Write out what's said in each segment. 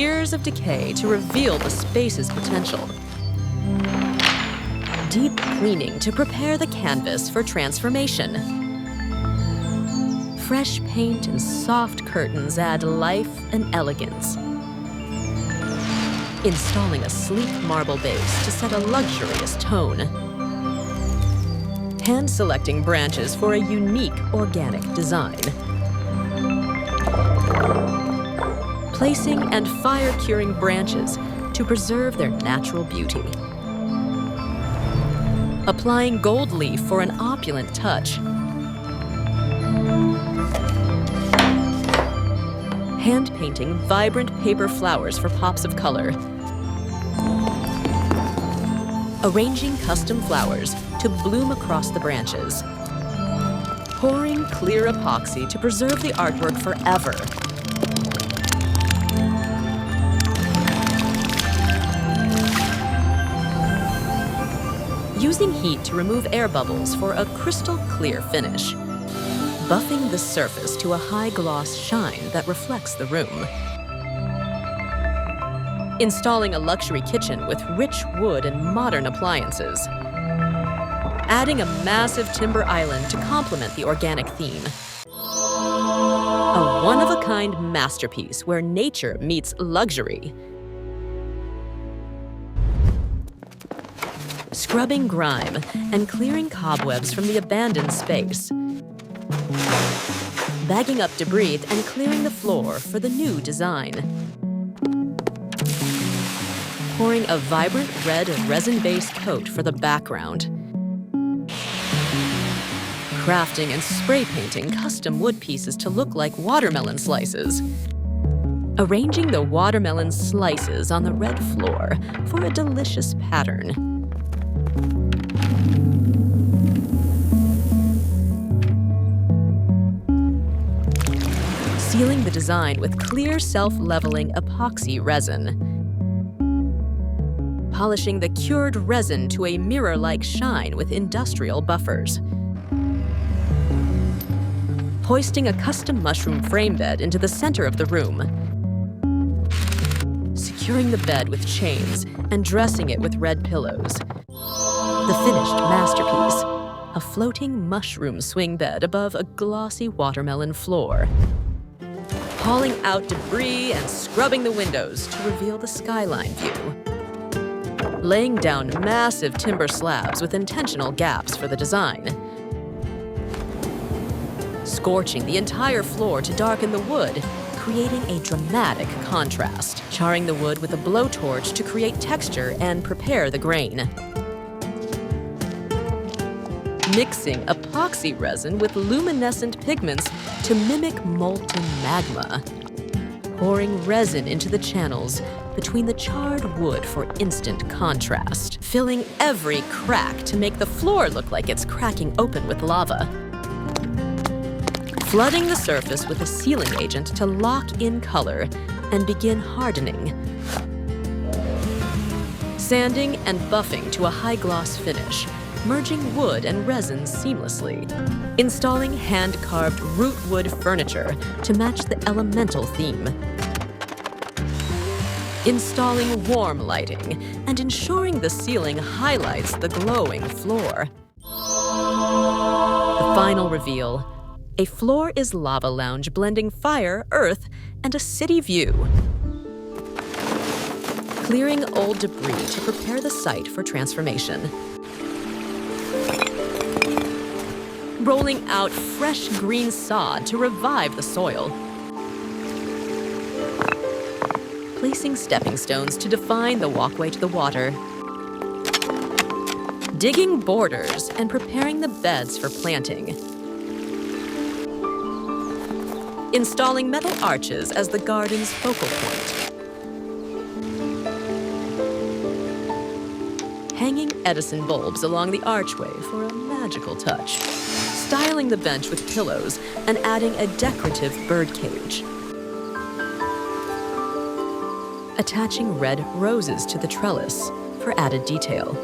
years of decay to reveal the space's potential. Deep cleaning to prepare the canvas for transformation. Fresh paint and soft curtains add life and elegance. Installing a sleek marble base to set a luxurious tone. Hand-selecting branches for a unique organic design. Placing and fire-curing branches to preserve their natural beauty. Applying gold leaf for an opulent touch. Hand-painting vibrant paper flowers for pops of color. Arranging custom flowers to bloom across the branches. Pouring clear epoxy to preserve the artwork forever. Using heat to remove air bubbles for a crystal clear finish. Buffing the surface to a high gloss shine that reflects the room. Installing a luxury kitchen with rich wood and modern appliances. Adding a massive timber island to complement the organic theme. A one-of-a-kind masterpiece where nature meets luxury. Scrubbing grime and clearing cobwebs from the abandoned space. Bagging up debris and clearing the floor for the new design. Pouring a vibrant red resin-based coat for the background. Crafting and spray painting custom wood pieces to look like watermelon slices. Arranging the watermelon slices on the red floor for a delicious pattern. Sealing the design with clear self-leveling epoxy resin. Polishing the cured resin to a mirror-like shine with industrial buffers. Hoisting a custom mushroom frame bed into the center of the room. Securing the bed with chains and dressing it with red pillows. The finished masterpiece, a floating mushroom swing bed above a glossy watermelon floor. Hauling out debris and scrubbing the windows to reveal the skyline view. Laying down massive timber slabs with intentional gaps for the design. Scorching the entire floor to darken the wood, creating a dramatic contrast. Charring the wood with a blowtorch to create texture and prepare the grain. Mixing epoxy resin with luminescent pigments to mimic molten magma. Pouring resin into the channels between the charred wood for instant contrast. Filling every crack to make the floor look like it's cracking open with lava. Flooding the surface with a sealing agent to lock in color and begin hardening. Sanding and buffing to a high-gloss finish, merging wood and resin seamlessly. Installing hand-carved rootwood furniture to match the elemental theme. Installing warm lighting and ensuring the ceiling highlights the glowing floor. The final reveal. A floor is lava lounge blending fire, earth, and a city view. Clearing old debris to prepare the site for transformation. Rolling out fresh green sod to revive the soil. Placing stepping stones to define the walkway to the water. Digging borders and preparing the beds for planting. Installing metal arches as the garden's focal point. Hanging Edison bulbs along the archway for a magical touch. Styling the bench with pillows and adding a decorative bird cage. Attaching red roses to the trellis for added detail.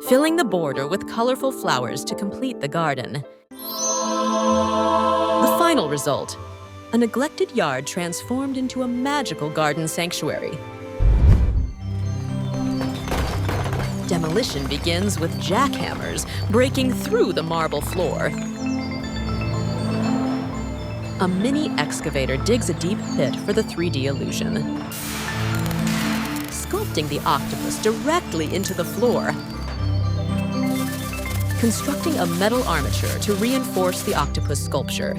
filling the border with colorful flowers to complete the garden. The final result, a neglected yard transformed into a magical garden sanctuary. Demolition begins with jackhammers breaking through the marble floor. A mini excavator digs a deep pit for the 3D illusion, sculpting the octopus directly into the floor, constructing a metal armature to reinforce the octopus sculpture,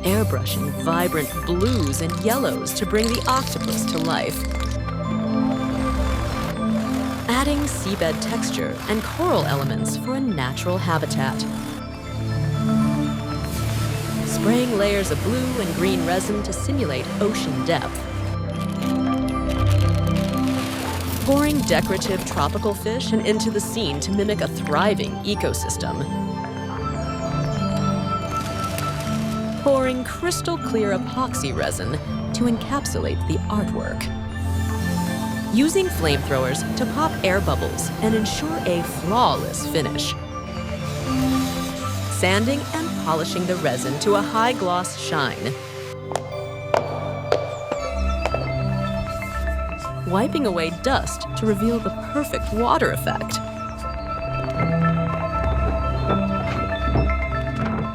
airbrushing vibrant blues and yellows to bring the octopus to life, adding seabed texture and coral elements for a natural habitat, spraying layers of blue and green resin to simulate ocean depth, pouring decorative tropical fish into the scene to mimic a thriving ecosystem, pouring crystal clear epoxy resin to encapsulate the artwork, using flamethrowers to pop air bubbles and ensure a flawless finish, sanding and polishing the resin to a high gloss shine, wiping away dust to reveal the perfect water effect,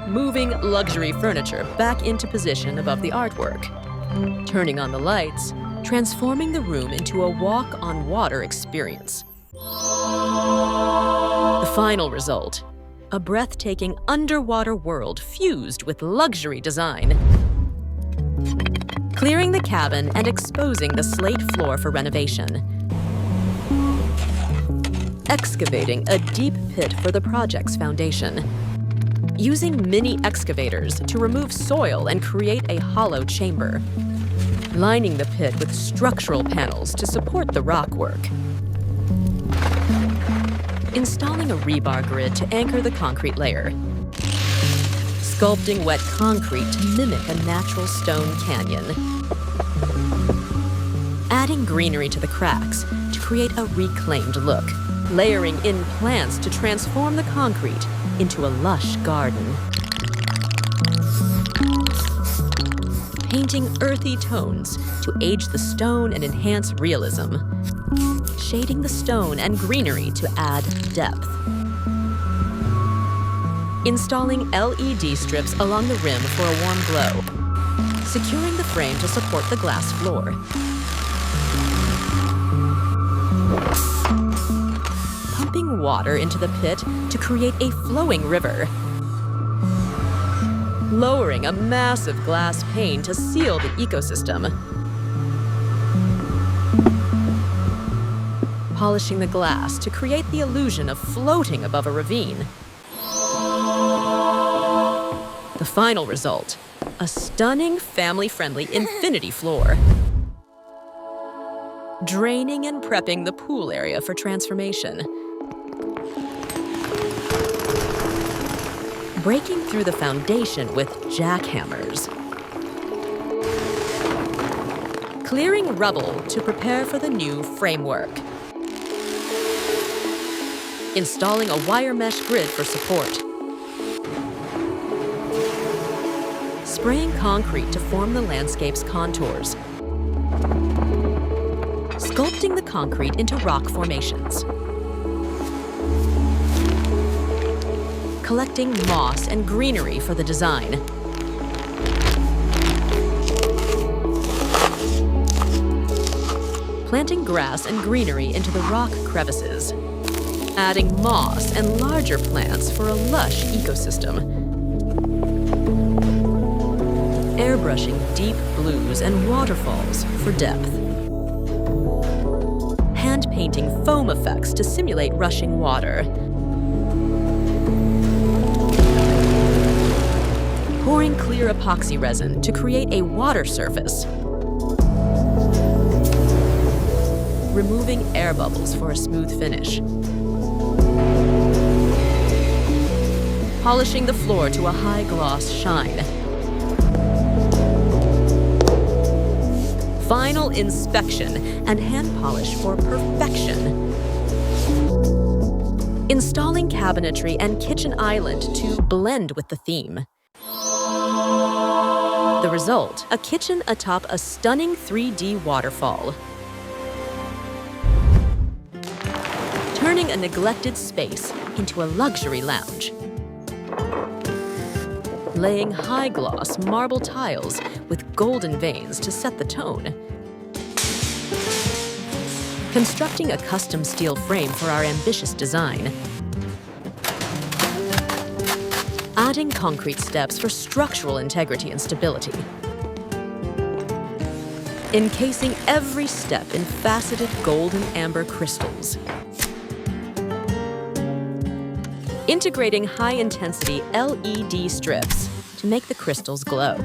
moving luxury furniture back into position above the artwork, turning on the lights, transforming the room into a walk-on-water experience. The final result, a breathtaking underwater world fused with luxury design. Clearing the cabin and exposing the slate floor for renovation. Excavating a deep pit for the project's foundation. Using mini excavators to remove soil and create a hollow chamber. Lining the pit with structural panels to support the rockwork. Installing a rebar grid to anchor the concrete layer. Sculpting wet concrete to mimic a natural stone canyon. Adding greenery to the cracks to create a reclaimed look. Layering in plants to transform the concrete into a lush garden. Painting earthy tones to age the stone and enhance realism. Shading the stone and greenery to add depth. Installing LED strips along the rim for a warm glow. Securing the frame to support the glass floor. Pumping water into the pit to create a flowing river. Lowering a massive glass pane to seal the ecosystem. Polishing the glass to create the illusion of floating above a ravine. The final result, a stunning family-friendly infinity floor. Draining and prepping the pool area for transformation. Breaking through the foundation with jackhammers. Clearing rubble to prepare for the new framework. Installing a wire mesh grid for support. Spraying concrete to form the landscape's contours. Sculpting the concrete into rock formations. Collecting moss and greenery for the design. Planting grass and greenery into the rock crevices. Adding moss and larger plants for a lush ecosystem. Airbrushing deep blues and waterfalls for depth. Hand-painting foam effects to simulate rushing water. Pouring clear epoxy resin to create a water surface. Removing air bubbles for a smooth finish. Polishing the floor to a high gloss shine. final inspection, and hand polish for perfection. Installing cabinetry and kitchen island to blend with the theme. The result, a kitchen atop a stunning 3D waterfall. Turning a neglected space into a luxury lounge. Laying high-gloss marble tiles with golden veins to set the tone. Constructing a custom steel frame for our ambitious design. Adding concrete steps for structural integrity and stability. Encasing every step in faceted gold and amber crystals. Integrating high-intensity LED strips to make the crystals glow.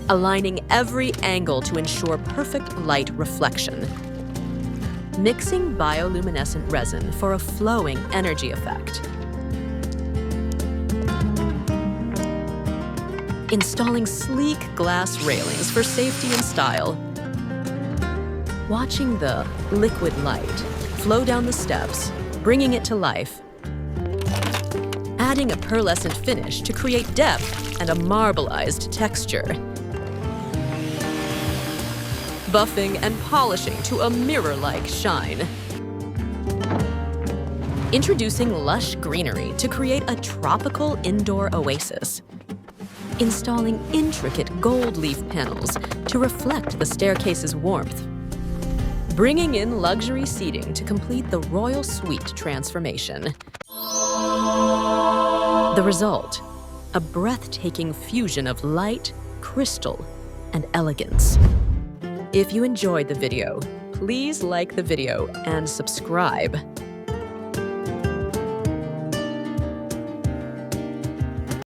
Aligning every angle to ensure perfect light reflection. Mixing bioluminescent resin for a flowing energy effect. Installing sleek glass railings for safety and style. Watching the liquid light flow down the steps, bringing it to life. Adding a pearlescent finish to create depth and a marbleized texture. Buffing and polishing to a mirror-like shine. Introducing lush greenery to create a tropical indoor oasis. Installing intricate gold leaf panels to reflect the staircase's warmth. Bringing in luxury seating to complete the royal suite transformation. The result, a breathtaking fusion of light, crystal, and elegance. If you enjoyed the video, please like the video and subscribe.